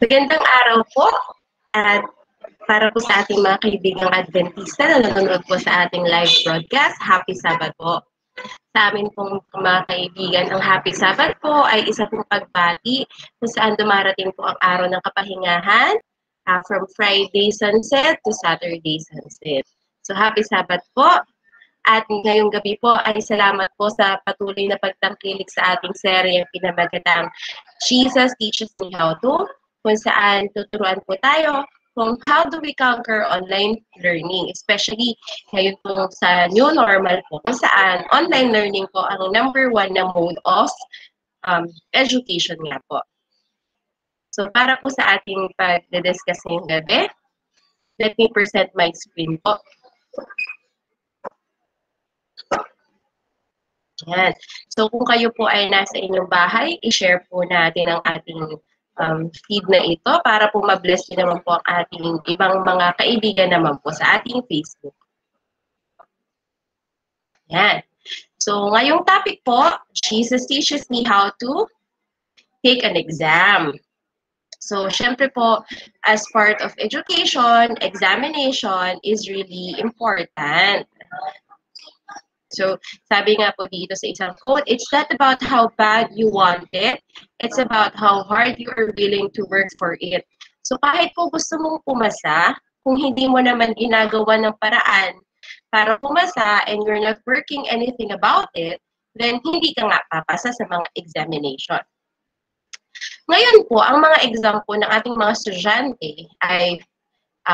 Magandang araw po at para po sa ating mga kaibigang Adventista na nanonood po sa ating live broadcast, Happy Sabbath po. Sa amin pong mga kaibigan, ang Happy Sabbath po ay isa pong pagbati kung saan dumarating po ang araw ng kapahingahan from Friday sunset to Saturday sunset. So Happy Sabbath po. At ngayong gabi po ay salamat po sa patuloy na pagtangkilik sa ating seryeng pinamagatang Jesus Teaches Me How To, kung saan tuturuan po tayo kung how do we conquer online learning, especially ngayon po sa new normal po, kung saan online learning po ang number one na mode of education nga po. So para po sa ating pag-discuss ngayong gabi, let me present my screen po. Yan. So kung kayo po ay nasa inyong bahay, i-share po natin ang ating feed na ito para po ma-bless din naman po ang ating ibang mga kaibigan naman po sa ating Facebook. Yan. So ngayong topic po, Jesus teaches me how to take an exam. So syempre po, as part of education, examination is really important. So, sabi nga po dito sa isang quote, it's not about how bad you want it, it's about how hard you are willing to work for it. So, kahit po gusto mong pumasa, kung hindi mo naman ginagawa ng paraan para pumasa and you're not working anything about it, then hindi ka nga papasa sa mga examination. Ngayon po, ang mga exam po ng ating mga estudyante ay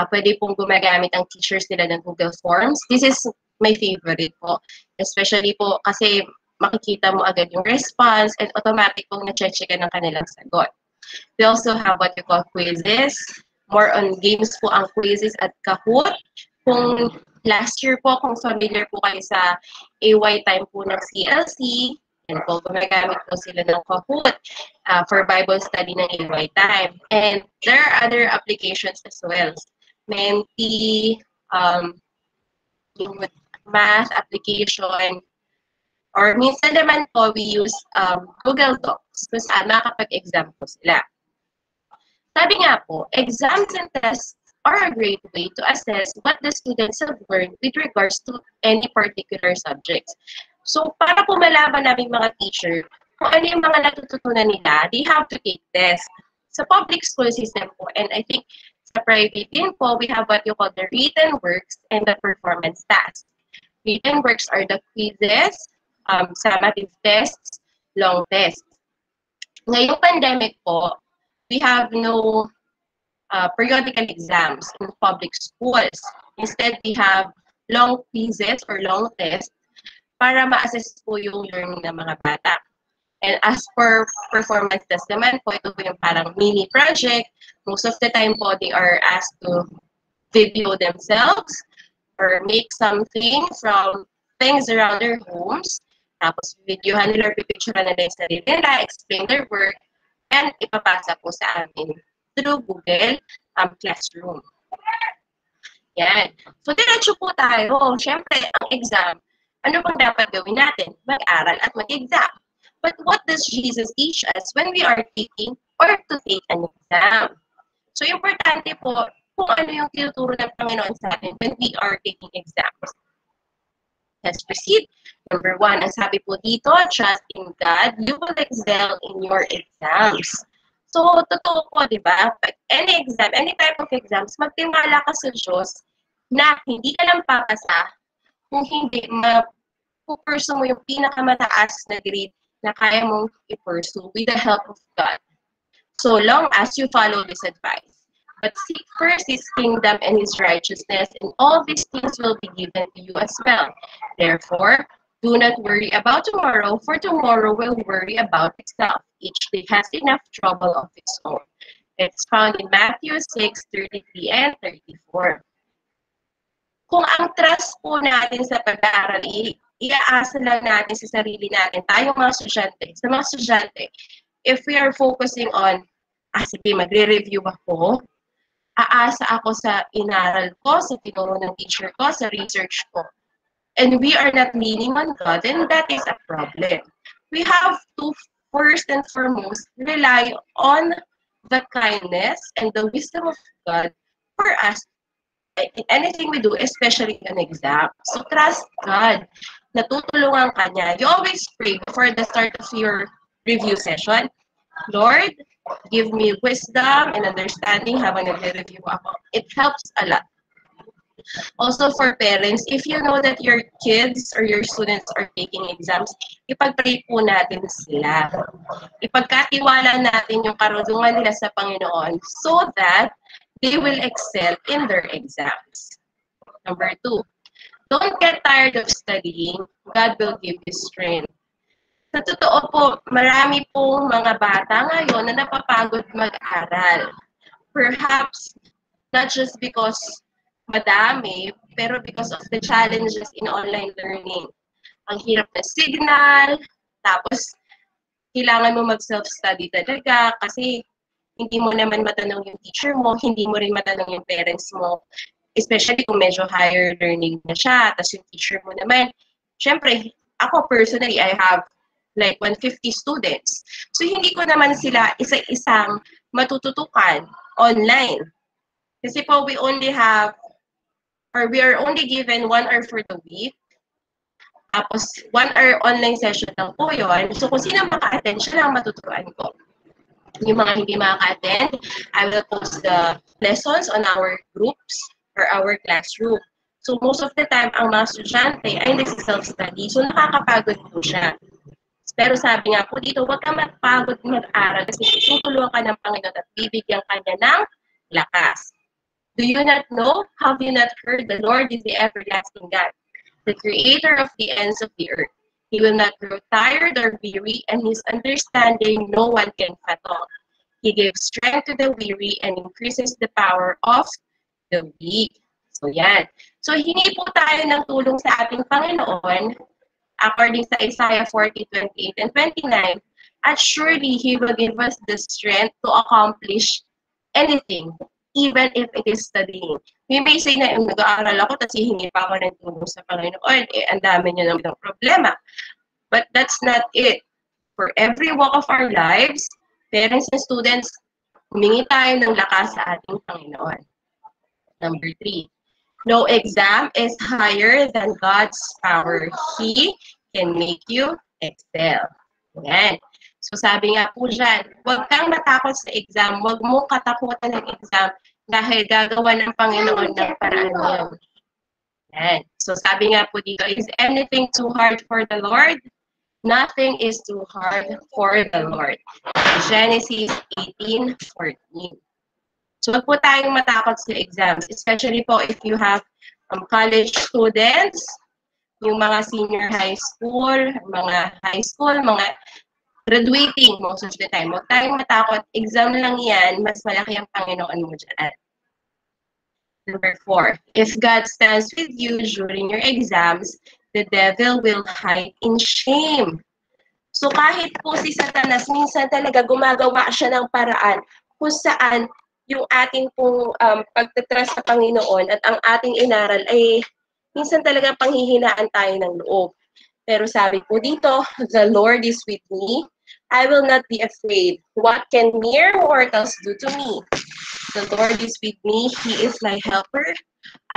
pwede pong gumagamit ang teachers nila ng Google Forms. This is my favorite po. Especially po kasi makikita mo agad yung response and automatic pong na-check ng kanilang sagot. We also have what we call quizzes. More on games po ang quizzes at Kahoot. Kung last year po, kung familiar po kayo sa AY time po ng CLC, and po gumagamit po sila ng Kahoot for Bible study ng AY time. And there are other applications as well. Menti, math application, or minsan naman po we use Google Docs kung saan makakapag-exam po sila. Sabi nga po, exams and tests are a great way to assess what the students have learned with regards to any particular subjects. So, para po malaman namin mga teacher kung ano yung mga natututunan nila, they have to take tests. Sa public school system po, and I think sa private din po, we have what you call the written works and the performance tasks. Written works are the quizzes, summative tests, long tests. Ngayong pandemic po, we have no periodical exams in public schools. Instead, we have long quizzes or long tests para ma-assess po yung learning ng mga bata. And as for performance test naman po, ito po yung parang mini project. Most of the time po, they are asked to video themselves or make something from things around their homes. Tapos, videohan nila, pipicturean nila yung sarili nila, explain their work, and ipapasa po sa amin through Google Classroom. Yan. So, diretso po tayo. Siyempre, ang exam, ano bang dapat gawin natin? Mag-aral at mag-exam. But what does Jesus teach us when we are taking or to take an exam? So, importante po kung ano yung tinuturo ng Panginoon sa atin when we are taking exams. Let's proceed. Number 1, ang sabi po dito, trust in God, you will excel in your exams. So, totoo po, di ba? Any exam, any type of exams, magtiwala ka sa Diyos na hindi ka lang papasa kung hindi ma-pursue mo yung pinakamataas na grade na kaya mong i-pursue with the help of God. So long as you follow this advice. But seek first His kingdom and His righteousness, and all these things will be given to you as well. Therefore, do not worry about tomorrow, for tomorrow will worry about itself. Each day has enough trouble of its own. It's found in Matthew 6:33 and 34. Kung ang trust po natin sa pag-aaral, iaasa lang natin sa sarili natin, tayong mga estudyante, if we are focusing on, sige, magre-review ako, aasa ako sa inaral ko, sa tinuro ng teacher ko, sa research ko, and we are not leaning on God, then that is a problem. We have to first and foremost, rely on the kindness and the wisdom of God for us in anything we do, especially in exam. So trust God. Natutulungan ka niya. You always pray before the start of your review session. Lord, give me wisdom and understanding habang nagre-review ako. It helps a lot. Also for parents, if you know that your kids or your students are taking exams, ipag-pray po natin sila. Ipagkatiwala natin yung karunungan nila sa Panginoon so that they will excel in their exams. Number 2, don't get tired of studying. God will give you strength. Sa totoo po, marami pong mga bata ngayon na napapagod mag-aral. Perhaps, not just because madami, pero because of the challenges in online learning. Ang hirap na signal, tapos kailangan mo mag-self-study talaga kasi hindi mo naman matanong yung teacher mo, hindi mo rin matanong yung parents mo, especially kung medyo higher learning na siya, tapos yung teacher mo naman. Siyempre, ako personally, I have like 150 students. So, hindi ko naman sila isa-isang matututukan online. Kasi po, we are only given 1 hour for the week. Tapos, 1 hour online session lang po yun. So, kung sino maka-attend, siya lang matuturuan ko. Yung mga hindi maka-attend, I will post the lessons on our groups or our classroom. So, most of the time, ang mga estudyante ay nagsi-self-study. So, nakakapagod po siya. Pero sabi nga po dito, huwag kang magpagod mag-aral kasi tutulungan ka ng Panginoon at bibigyan ka niya ng lakas. Do you not know? Have you not heard? The Lord is the everlasting God, the creator of the ends of the earth. He will not grow tired or weary, and his understanding no one can fathom. He gives strength to the weary and increases the power of the weak. So yan. So hingi po tayo ng tulong sa ating Panginoon according sa Isaiah 40:28 and 29, at surely He will give us the strength to accomplish anything, even if it is studying. We may say na nag-aaral ako tapos hihingi pa ako ng tulong sa Panginoon, ang dami niyo ng problema. But that's not it. For every walk of our lives, parents and students, humingi tayo ng lakas sa ating Panginoon. Number 3, no exam is higher than God's power. He can make you excel. Ayan. So sabi nga po dyan, huwag kang matakot sa exam. Huwag mo katakutan ng exam dahil gagawa ng Panginoon ng paraan yun. Ayan. So sabi nga po dito, is anything too hard for the Lord? Nothing is too hard for the Lord. Genesis 18:14. So wag po tayong matakot sa exams, especially po if you have college students, yung mga senior high school, mga graduating most of the time. Wag tayong matakot, exam lang yan, mas malaki ang Panginoon mo dyan. Number 4, if God stands with you during your exams, the devil will hide in shame. So kahit po si Satanas, minsan talaga gumagawa siya ng paraan kung saan yung ating pong pagtatrust sa Panginoon at ang ating inaral ay minsan talaga panghihinaan tayo ng loob. Pero sabi po dito, the Lord is with me. I will not be afraid. What can mere mortals do to me? The Lord is with me. He is my helper.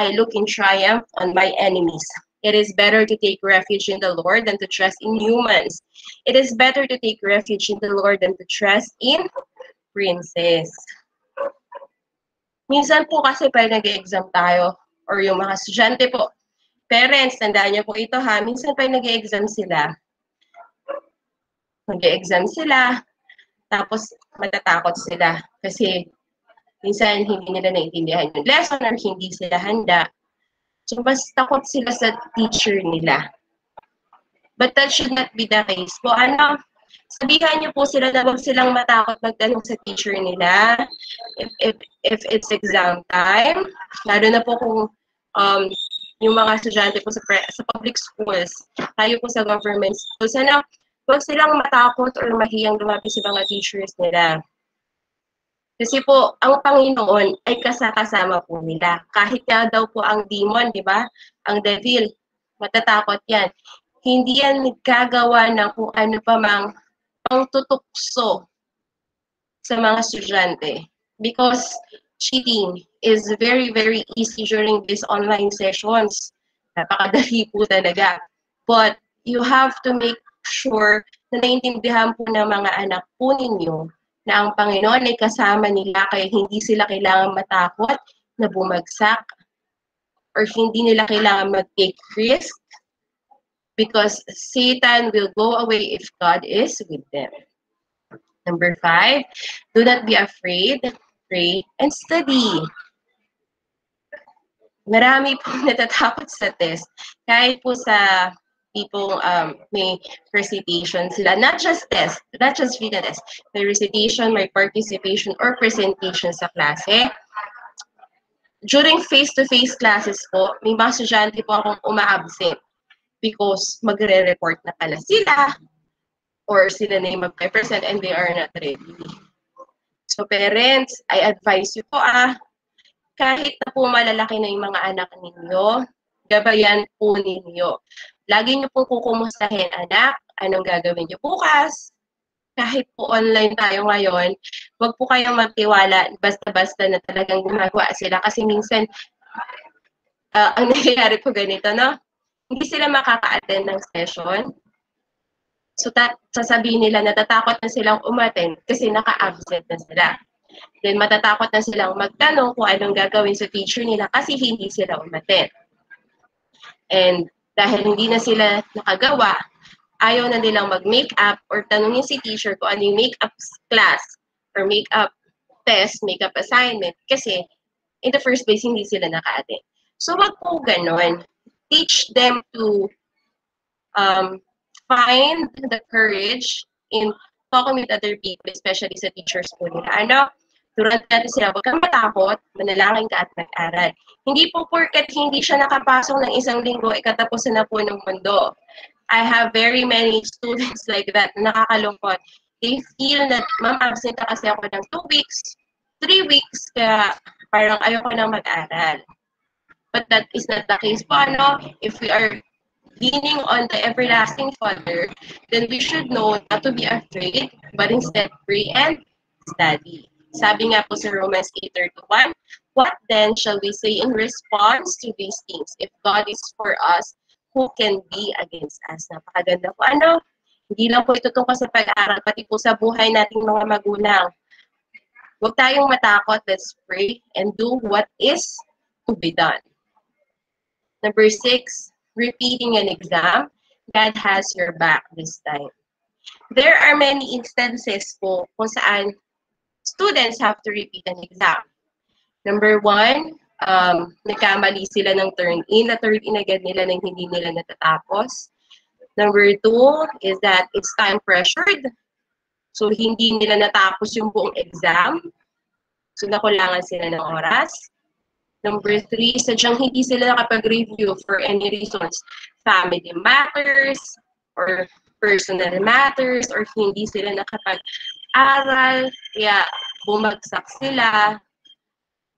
I look in triumph on my enemies. It is better to take refuge in the Lord than to trust in humans. It is better to take refuge in the Lord than to trust in princes. Minsan po kasi pag nag-exam tayo, or yung mga estudyante po, parents, tandaan niyo po ito ha, minsan pag nag-exam sila, tapos matatakot sila kasi minsan hindi nila naiintindihan yung lesson or hindi sila handa. So, mas takot sila sa teacher nila. But that should not be the case po. Sabihan niyo po sila na huwag silang matakot magtanong sa teacher nila if it's exam time. Lalo na po kung yung mga estudyante po sa public schools, tayo po sa government schools, huwag silang matakot or mahiyang lumapit sa mga teachers nila. Kasi po, ang Panginoon ay kasama po nila. Kahit nga daw po ang demon, di ba? Ang devil, matatakot yan. Hindi yan gagawa ng kung ano pa mang ang tutukso sa mga estudyante because cheating is very, very easy during these online sessions. Napakadali po talaga. But you have to make sure na naiintindihan po ng mga anak po ninyo na ang Panginoon ay kasama nila kaya hindi sila kailangan matakot na bumagsak or hindi nila kailangan mag-take risk because Satan will go away if God is with them. Number 5, do not be afraid, pray, and study. Marami po natatakot sa test. Kahit po sa tipong may recitation sila. Not just test, not just written test. May recitation, may participation, or presentation sa klase. During face-to-face classes po, may mga estudyante po akong uma-absent because magre-report na pala sila or sila na yung mag-present and they are not ready. So parents, I advise you po kahit na po malalaki na yung mga anak ninyo, gabayan po ninyo. Lagi nyo po kukumustahin, anak, anong gagawin nyo bukas? Kahit po online tayo ngayon, huwag po kayong magtiwala basta-basta na talagang gumagawa sila. Kasi minsan, ang nangyayari po ganito, no? Hindi sila makaka-attend ng session. So, sasabihin nila, natatakot na silang umattend kasi naka-absent na sila. Then, matatakot na silang magtanong kung anong gagawin sa teacher nila kasi hindi sila umattend. And dahil hindi na sila nakagawa, ayaw na nilang mag-makeup or tanungin si teacher kung ano yung makeup class or makeup test, makeup assignment kasi in the first place, hindi sila naka-attend. So, wag po ganon. Teach them to find the courage in talking with other people, especially sa teachers po nila. Turuan natin sila, huwag kang matakot, manalangin ka at mag-aral. Hindi po porket hindi siya nakapasok ng isang linggo, ikatapusan na po ng mundo. I have very many students like that, nakakalungkot. They feel that, ma'am, absent na kasi ako ng 2 weeks, 3 weeks, kaya parang ayoko nang mag-aral. But that is not the case po, If we are leaning on the everlasting Father, then we should know not to be afraid, but instead pray and study. Sabi nga po sa Romans 8:31, what then shall we say in response to these things? If God is for us, who can be against us? Napakaganda po. Hindi lang po ito tungkol sa pag-aaral, pati po sa buhay nating mga magulang. Huwag tayong matakot. Let's pray and do what is to be done. Number 6, repeating an exam, God has your back this time. There are many instances po kung saan students have to repeat an exam. Number 1, nagkamali sila ng turn-in, na-turn-in agad nila nang hindi nila natatapos. Number 2 is that it's time pressured. So, hindi nila natapos yung buong exam. So, nakulangan sila ng oras. Number 3, sadyang hindi sila nakapag-review for any reasons. Family matters, or personal matters, or hindi sila nakapag-aral, kaya bumagsak sila.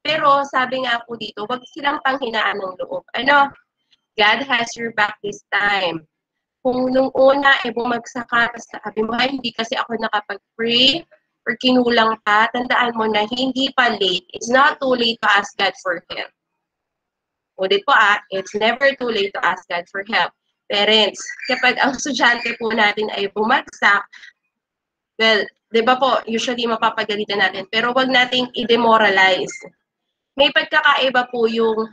Pero sabi nga po dito, wag silang panghinaan ng loob. God has your back this time. Kung nung una, bumagsak ka, sabi mo, hindi kasi ako nakapag-pray, or kinulang ka, tandaan mo na hindi pa late. It's not too late to ask God for help. Ulit po it's never too late to ask God for help. Parents, kapag ang estudyante po natin ay bumagsak, well, di ba po, usually mapapagalitan natin, pero wag nating i-demoralize. May pagkakaiba po yung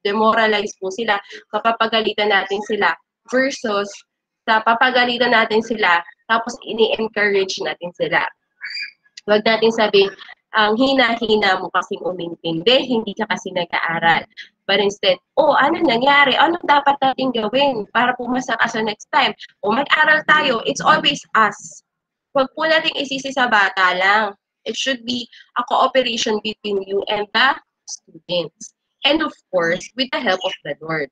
demoralize po sila, mapapagalitan natin sila, versus sa papagalitan natin sila, tapos ini-encourage natin sila. Huwag natin sabihin, ang hina-hina mo kasing umintindi, hindi ka kasi nag-aaral. But instead, ano nangyari? Ano dapat natin gawin para pumasa ka sa next time? Mag-aral tayo. It's always us. Huwag po natin isisi sa bata lang. It should be a cooperation between you and the students. And of course, with the help of the Lord.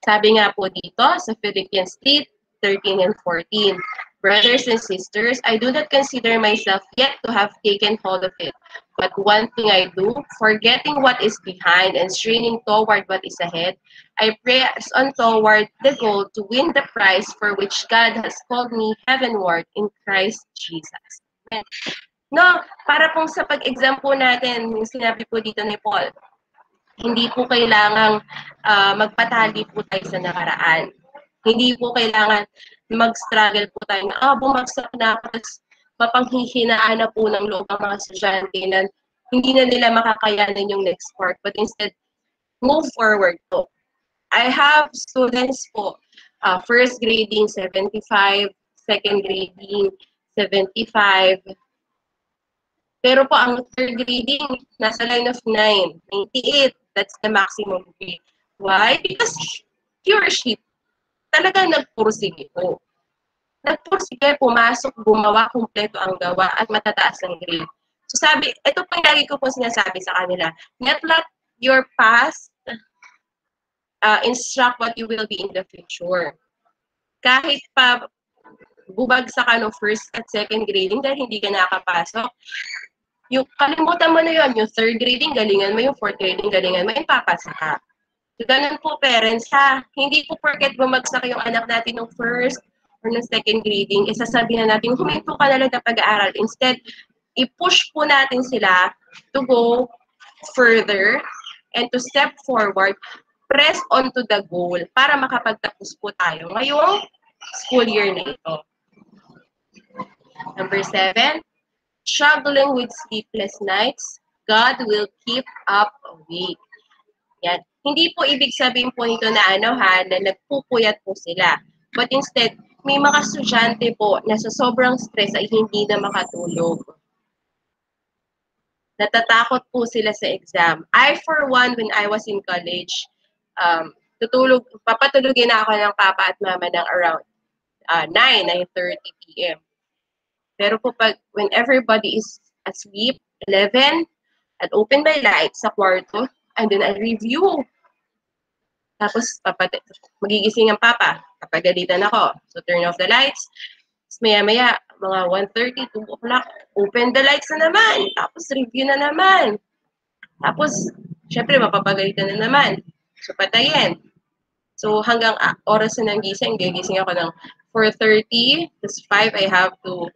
Sabi nga po dito sa Philippians 3:13 and 14, Brothers and sisters, I do not consider myself yet to have taken hold of it. But one thing I do, forgetting what is behind and straining toward what is ahead, I press on toward the goal to win the prize for which God has called me heavenward in Christ Jesus. Amen. No, para pong sa pag-exam po natin, yung sinabi po dito ni Paul, hindi po kailangang magpatali po tayo sa nakaraan. Hindi po kailangan mag-struggle po tayo na, bumagsak na ako, tapos mapanghihinaan na po ng loob ang mga estudyante na hindi na nila makakayanan yung next part. But instead, move forward po. I have students po, first grading 75, second grading 75, pero po ang third grading, nasa line of 9, 98. That's the maximum grade. Why? Because viewership, talagang nagpursige po. Nagpursige, pumasok, gumawa, kumpleto ang gawa, at matataas ang grade. So sabi, ito po yung lagi ko po sinasabi sa kanila, not let your past instruct what you will be in the future. Kahit pa bubagsak ka no first at second grading dahil hindi ka nakapasok, yung kalimutan mo na yun, yung third grading, galingan mo, yung fourth grading, galingan mo, yung papasa ka. So, ganun po, parents, ha? Hindi po porket bumagsak yung anak natin ng first or ng second grading, isasabihin natin, huminto ka na lang na pag-aaral. Instead, i-push po natin sila to go further and to step forward, press on to the goal para makapagtapos po tayo ngayong school year na ito. Number 7, struggling with sleepless nights, God will keep up awake. Yan. Hindi po ibig sabihin po nito na na nagpupuyat po sila. But instead, may mga estudyante po na sa sobrang stress ay hindi na makatulog. Natatakot po sila sa exam. I, for one, when I was in college, papatulugin na ako ng papa at mama ng around 9:30 p.m. Pero po when everybody is asleep, 11, I'd open my lights sa kwarto, and then I'll review. Tapos, magigising ang papa. Kapagalitan ako. So, turn off the lights. Tapos, maya-maya, mga 1:30, 2 o'clock, open the lights na naman. Tapos, review na naman. Tapos, syempre, mapapagalitan na naman. So, patayin. So, hanggang oras na ng gising, gigising ako ng 4:30. Tapos, 5, I have to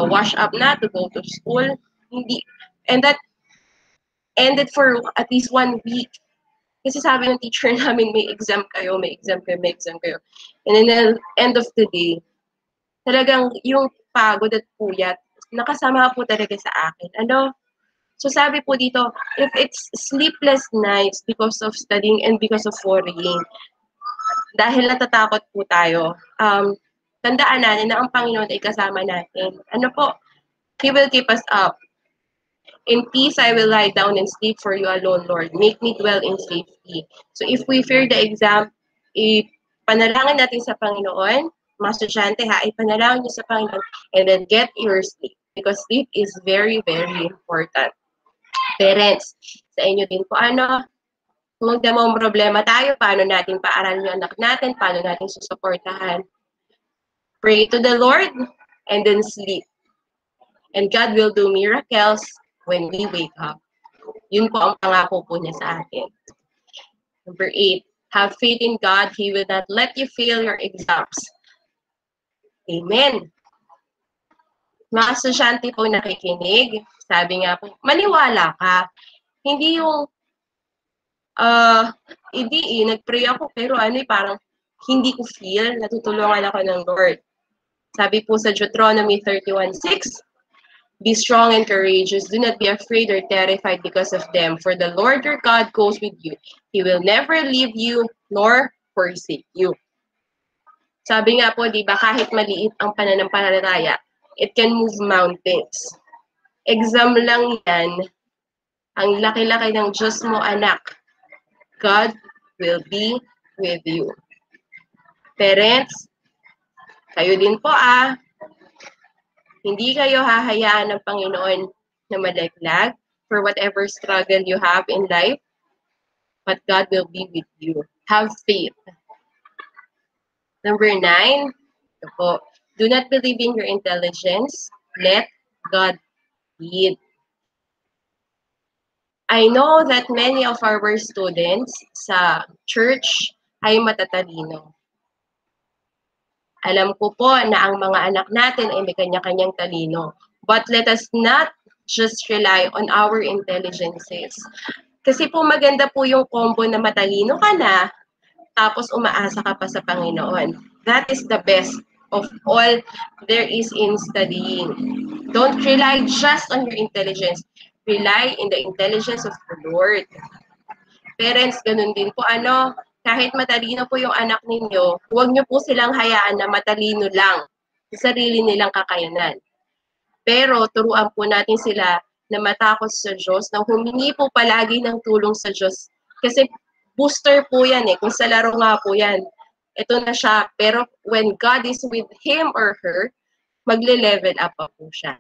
wash up na to go to school. And that ended for at least 1 week. Kasi sabi ng teacher namin, may exam kayo. And then at the end of the day, talagang yung pagod at puyat, nakasama po talaga sa akin. So sabi po dito, if it's sleepless nights because of studying and because of worrying, dahil natatakot po tayo, tandaan natin na ang Panginoon ay kasama natin. He will keep us up. In peace I will lie down and sleep, for you alone, Lord. Make me dwell in safety. So if we fear the exam, ipanalangin natin sa Panginoon, mga estudyante ha, ipanalangin niyo sa Panginoon, and then get your sleep. Because sleep is very, very important. Parents, sa inyo din po, kung magdamang problema tayo, paano natin paaralin yung anak natin, paano natin susuportahan. Pray to the Lord, and then sleep. And God will do miracles when we wake up. Yun po ang pangako po niya sa atin. Number 8, have faith in God. He will not let you fail your exams. Amen. Mga estudyante po nakikinig, sabi nga po, maniwala ka. Hindi yung, nag-pray ako, pero parang hindi ko feel, natutulungan ako ng Lord. Sabi po sa Deuteronomy 31:6, be strong and courageous. Do not be afraid or terrified because of them. For the Lord your God goes with you. He will never leave you nor forsake you. Sabi nga po, di ba, kahit maliit ang pananampalataya, it can move mountains. Exam lang yan. Ang laki-laki ng Diyos mo, anak. God will be with you. Parents, kayo din po hindi kayo hahayaan ng Panginoon na malaglag for whatever struggle you have in life, but God will be with you. Have faith. Number 9, Do not believe in your intelligence. Let God lead. I know that many of our students sa church ay matatalino. Alam ko po na ang mga anak natin ay may kanya-kanyang talino. But let us not just rely on our intelligences. Kasi po maganda po yung combo na matalino ka na, tapos umaasa ka pa sa Panginoon. That is the best of all there is in studying. Don't rely just on your intelligence. Rely in the intelligence of the Lord. Parents, ganun din po. Kahit matalino po yung anak ninyo, huwag nyo po silang hayaan na matalino lang sa sarili nilang kakayanan. Pero turuan po natin sila na matakot sa Diyos, na humingi po palagi ng tulong sa Diyos. Kasi booster po yan eh. Kung sa laro nga po yan, ito na siya. Pero when God is with him or her, magle-level up pa po siya.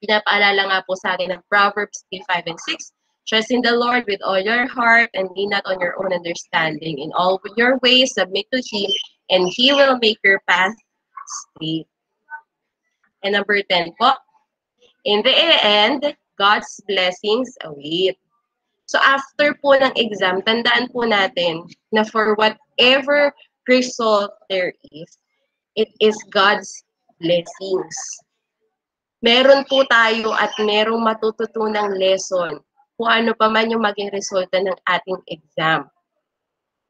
Pinapaalala nga po sa atin ng Proverbs 3:5 and 6, trust in the Lord with all your heart and lean not on your own understanding. In all your ways, submit to Him, and He will make your path straight. And number 10 po, in the end, God's blessings await. So after po ng exam, tandaan po natin na for whatever result there is, it is God's blessings. Meron po tayo at merong matututunang lesson kung ano pa man yung maging resulta ng ating exam.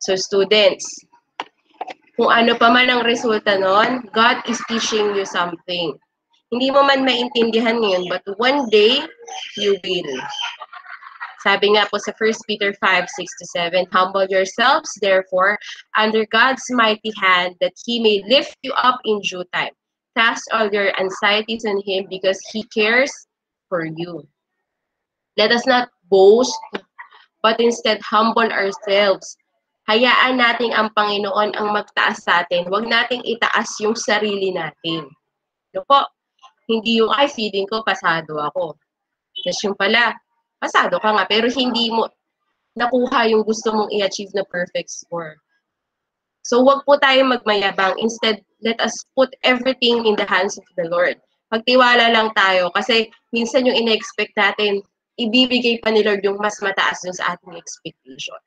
So students, kung ano pa man ang resulta nun, God is teaching you something. Hindi mo man maintindihan ngayon, but one day, you will. Sabi nga po sa 1 Peter 5:6-7, humble yourselves, therefore, under God's mighty hand, that He may lift you up in due time. Cast all your anxieties on Him because He cares for you. Let us not boast, but instead humble ourselves. Hayaan natin ang Panginoon ang magtaas sa atin. Huwag nating itaas yung sarili natin. Ano po? Hindi yung, feeling ko, pasado ako. Tapos yung pala, pasado ka nga, pero hindi mo nakuha yung gusto mong i-achieve na perfect score. So, wag po tayo magmayabang. Instead, let us put everything in the hands of the Lord. Magtiwala lang tayo kasi minsan yung ina-expect natin, ibibigay pa ni Lord yung mas mataas dun sa ating expectation.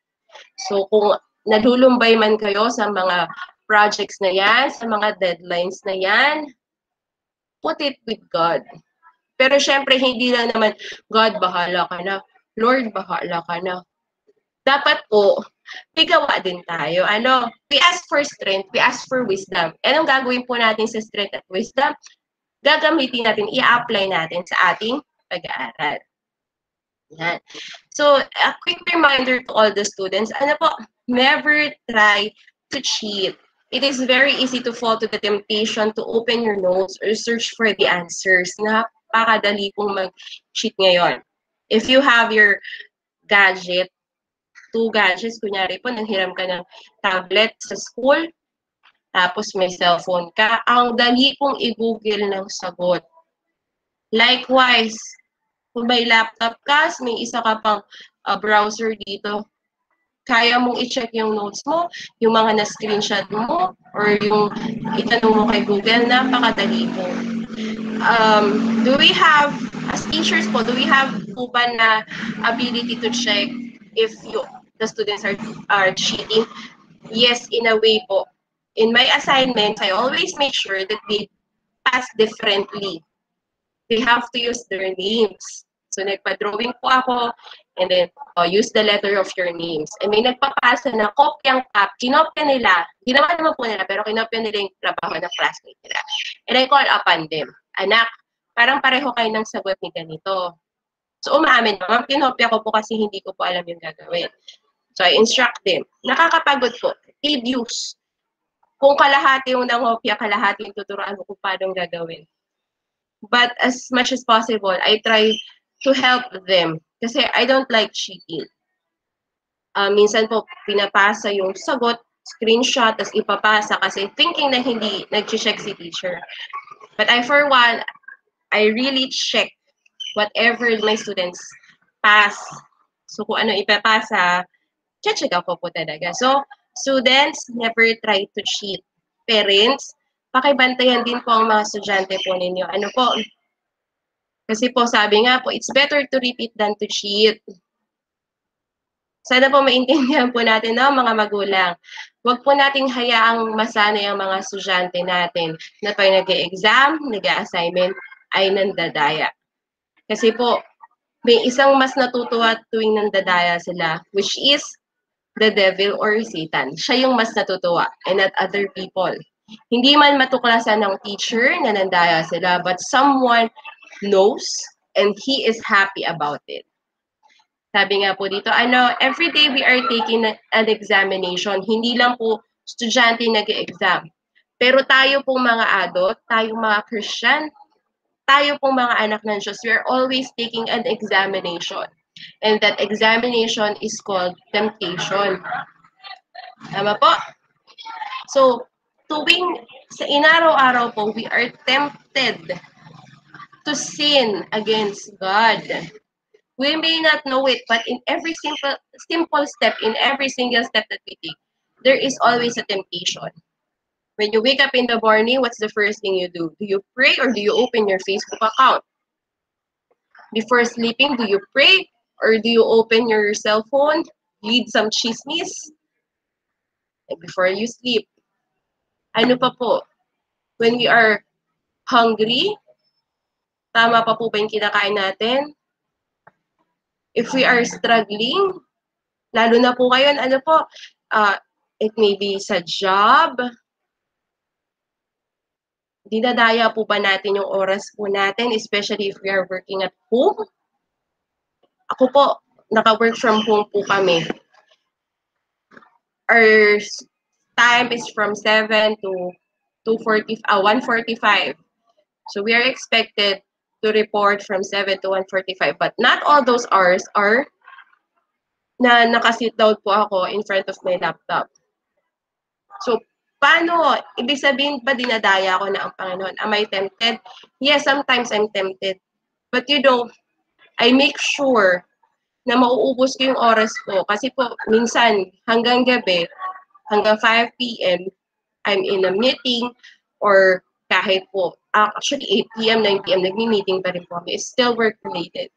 So, kung nalulumbay man kayo sa mga projects na yan, sa mga deadlines na yan, put it with God. Pero syempre, hindi lang naman, God, bahala ka na. Lord, bahala ka na. Dapat po, pigawa din tayo. We ask for strength, we ask for wisdom. Anong gagawin po natin sa strength at wisdom? Gagamitin natin, i-apply natin sa ating pag-aaral. Yan. So, a quick reminder to all the students, never try to cheat. It is very easy to fall to the temptation to open your notes or search for the answers. Napakadali pong mag-cheat ngayon. If you have your gadget, 2 gadgets, kunyari po, nanghiram ka ng tablet sa school, tapos may cellphone ka, ang dali pong i-google ng sagot. Likewise, kung may laptop ka, may isa ka pang browser dito, kaya mong i-check yung notes mo, yung mga na-screenshot mo, or yung itanong mo kay Google, napakadali po. Do we have, as teachers po, do we have po ba na ability to check if the students are cheating? Yes, in a way po. In my assignments, I always make sure that they pass differently. They have to use their names. So, nagpa-drawing po ako, and then use the letter of your names. And may nagpapasa na kopyang kinopya nila. Ginawa naman po nila, pero kinopya nila yung trabaho ng classmate nila. And I call upon them, anak, parang pareho kayo ng sagot ni ganito. So, umaamin naman, kinopya ko po kasi hindi ko po alam yung gagawin. So, I instruct them. Nakakapagod po. Tedious. Kung kalahati yung nangopya, kalahati yung tuturuan mo kung paano gagawin. But as much as possible, I try to help them. Kasi I don't like cheating. Minsan po, pinapasa yung sagot, screenshot, tapos ipapasa kasi thinking na hindi nag-check si teacher. But for one, I really check whatever my students pass. So kung ano ipapasa, check ako po talaga. So, students, never try to cheat. Parents, pakibantayan din po ang mga estudyante po ninyo. Ano po? Kasi po sabi nga po, it's better to repeat than to cheat. Sana po maintindihan po natin, no, mga magulang. Huwag po nating hayaang masanay ang mga estudyante natin na pag nag-exam, nag-assignment, ay nandadaya. Kasi po, may isang mas natutuwa tuwing nandadaya sila, which is the devil or Satan. Siya yung mas natutuwa and not other people. Hindi man matuklasan ng teacher na nandaya sila, but someone knows and he is happy about it. Sabi nga po dito, every day we are taking an examination. Hindi lang po estudyante nag-exam. Pero tayo pong mga adult, tayong mga Christian, tayo pong mga anak ng Diyos, we are always taking an examination. And that examination is called temptation. Tama po? So, sa inaraw-araw po, we are tempted to sin against God. We may not know it, but in every simple step, in every single step that we take, there is always a temptation. When you wake up in the morning, what's the first thing you do? Do you pray or do you open your Facebook account? Before sleeping, do you pray or do you open your cell phone, read some chismis? And before you sleep. Ano pa po? When we are hungry, tama pa po ba yung kinakain natin? If we are struggling, lalo na po ngayon, it may be sa job, dinadaya po ba natin yung oras po natin, especially if we are working at home? Ako po, naka-work from home po kami. Our time is from 7 to 1:45. So we are expected to report from 7 to 1:45. But not all those hours are na nakasit down po ako in front of my laptop. So, paano? Ibig sabihin ba dinadaya ko na ang Panginoon? Am I tempted? Yes, sometimes I'm tempted. But I make sure na mauubos ko yung oras ko. Kasi po, minsan, hanggang gabi, hanggang 5 p.m., I'm in a meeting or kahit po, actually 8 p.m., 9 p.m., nagmi-meeting pa rin po kami. It's still work-related.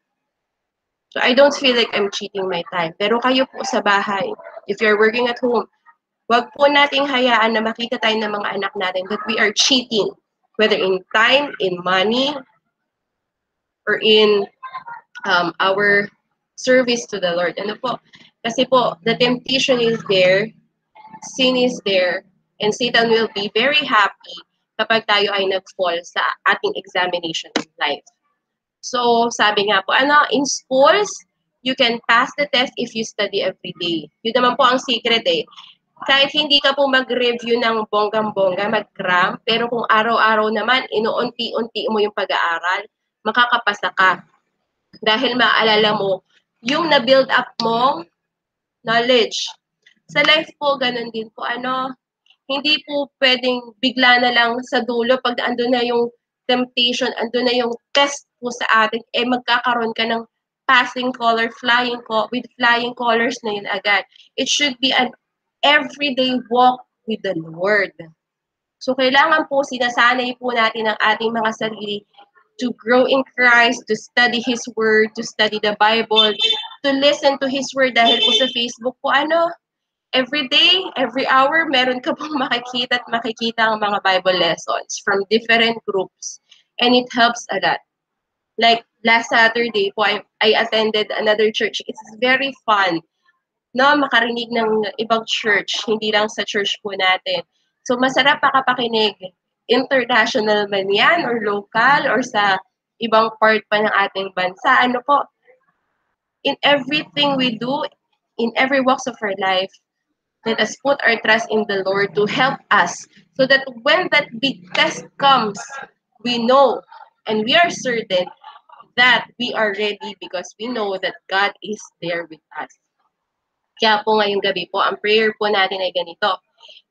So I don't feel like I'm cheating my time. Pero kayo po sa bahay, if you're working at home, wag po nating hayaan na makita tayo ng mga anak natin that we are cheating, whether in time, in money, or in our service to the Lord. Ano po? Kasi po, the temptation is there, sin is there, and Satan will be very happy kapag tayo ay nag-fall sa ating examination in life. So, sabi nga po, in schools, you can pass the test if you study every day. Yun naman po ang secret eh. Kahit hindi ka po mag-review ng bonggang-bongga, mag-cram, pero kung araw-araw naman, inuunti-unti mo yung pag-aaral, makakapasa ka. Dahil maaalala mo, yung na-build up mong knowledge. Sa life po, ganun din po. Hindi po pwedeng bigla na lang sa dulo, pag andun na yung temptation, andun na yung test po sa atin, magkakaroon ka ng passing color, with flying colors na yun agad. It should be an everyday walk with the Lord. So, kailangan po sinasanay po natin ang ating mga sarili to grow in Christ, to study His Word, to study the Bible, to listen to His Word. Dahil po sa Facebook po, every day, every hour, meron ka pong makikita ang mga Bible lessons from different groups. And it helps a lot. Like last Saturday po, I attended another church. It's very fun. Makarinig ng ibang church, hindi lang sa church po natin. So, masarap makapakinig. International man yan, or local, or sa ibang part pa ng ating bansa. In everything we do, in every walks of our life, let us put our trust in the Lord to help us so that when that big test comes, we know and we are certain that we are ready because we know that God is there with us. Kaya po ngayong gabi po, ang prayer po natin ay ganito.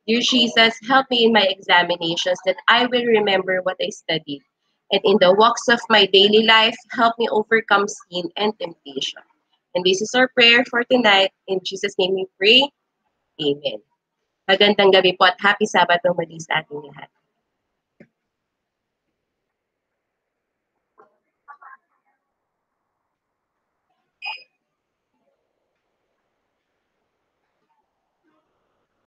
Dear Jesus, help me in my examinations that I will remember what I studied. And in the walks of my daily life, help me overcome sin and temptation. And this is our prayer for tonight. In Jesus' name we pray. Amen. Magandang gabi po at happy Sabbath muli sa ating lahat.